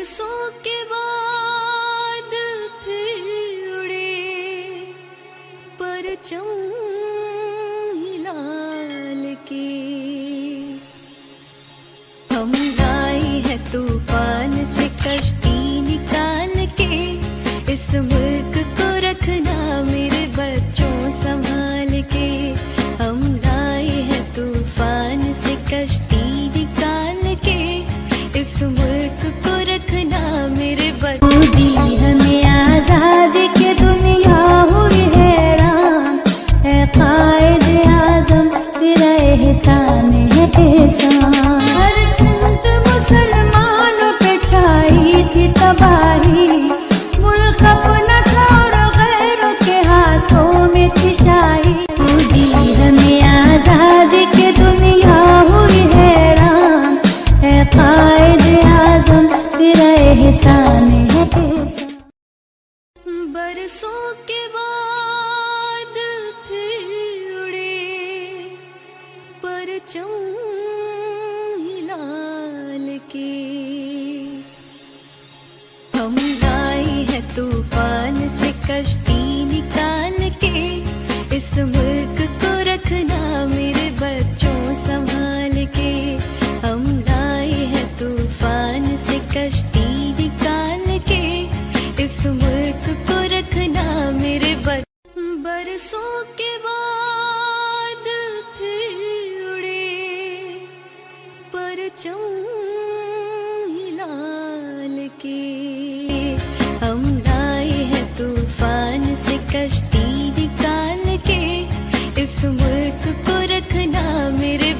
बरसों के बाद फिर उड़े परचम हिलाल के। हम आए हैं तूफान से कश्ती निकाल के, इस मुल्क को रखना मेरे बच्चों संभाल के। हम आए हैं तूफान से कश्ती निकाल के, इस मुल्क को रखना मेरे बच्चों। हमें आजाद के दुनिया हुई हैरान, है कायद आजम तेरा एहसान है एहसान। हर संत मुसलमानों पे छाई थी तबाही, मुल्क अपना था और गैरों के हाथों में थी शाही। हमें आजाद के दुनिया हुई हैरान, है कायद आजम तेरा एहसान है एहसान। बरसों के बाद फिर उड़े परचम हिलाल के। हम आए हैं तूफान से कश्ती निकाल के, इस मुल्क को रखना मेरे बच्चों संभाल के। हम आए हैं तूफान से कश्ती निकाल के, इस मुल्क को रखना मेरे बरसों के बाद फिर उड़े परचम हिलाल के। हम आए हैं तूफान से कश्ती निकाल के, इस मुल्क को रखना मेरे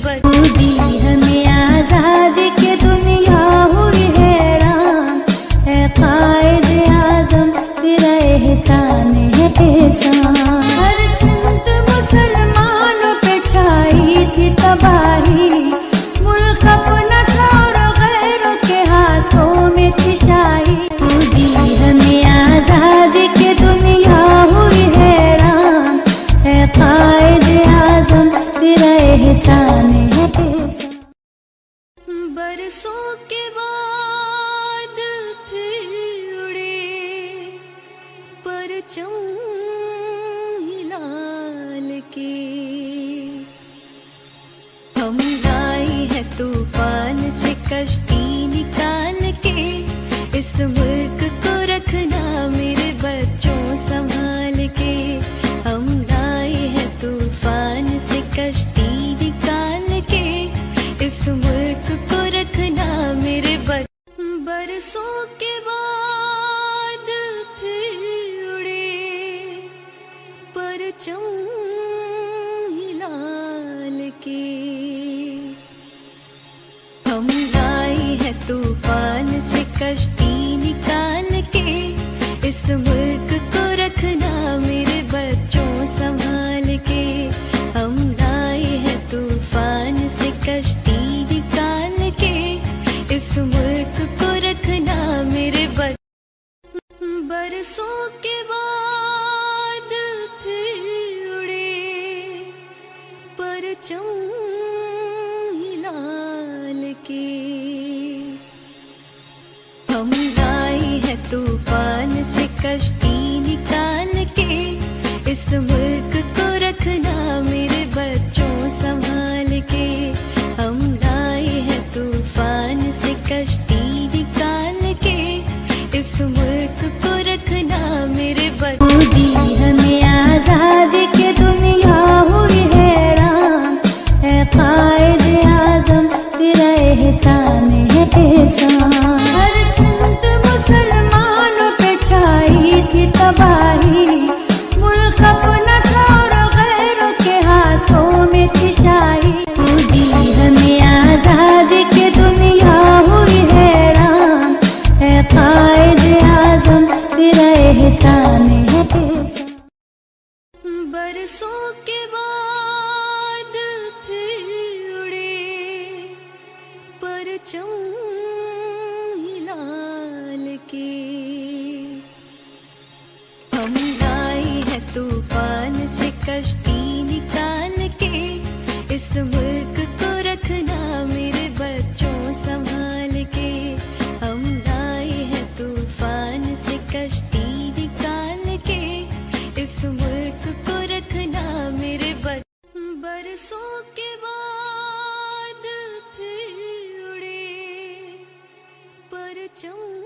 हमें आजाद के दुनिया हुई हैरान, है कायद आजम तेरा एहसान है एहसान। हर संत मुसलमानों पे छाई थी तबाही, मुल्क अपना था और गैरों के हाथों में थी शाही। हमें आजाद के दुनिया हुई हैरान, है कायद आजम तेरा एहसान है एहसान। बरसों के बाद फिर उड़े परचम हिलाल के। हम आए हैं तूफान से कश्ती निकाल के, इस मुल्क को रखना मेरे बच्चों संभाल के। हम आए हैं तूफान से कश्ती निकाल के, इस मुल्क को रखना मेरे बरसों के बाद फिर उड़े परचम हिलाल के। हम आए हैं तूफान से कश्ती निकाल के, इस मुल्क को रखना मेरे बच्चों संभाल के। हम आए हैं तूफान से कश्ती निकाल के, इस मुल्क को रखना मेरे बरसों के बाद फिर उड़े परचम हिलाल के। हम आए हैं तूफान से कश्ती निकाल के, इस मुल्क को रखना मेरे बच्चों संभाल के। हम आए हैं तूफान से कश्ती निकाल के, इस मुल्क को रखना मेरे हमें आजाद के दुनिया हुई हैरान, है कायद आजम तेरा एहसान है एहसान। हर संत मुसलमानों पे छाई थी तबाही, मुल्क अपना था और गैरों के हाथों में थी शाही। हमें आजाद के दुनिया हुई हैरान, है कायद आजम तेरा एहसान है एहसान। बरसों के बाद फिर उड़े परचम हिलाल के। हम आए हैं तूफान से कश्ती निकाल के, इस मुल्क को रखना मेरे बच्चों संभाल के। हम आए चुम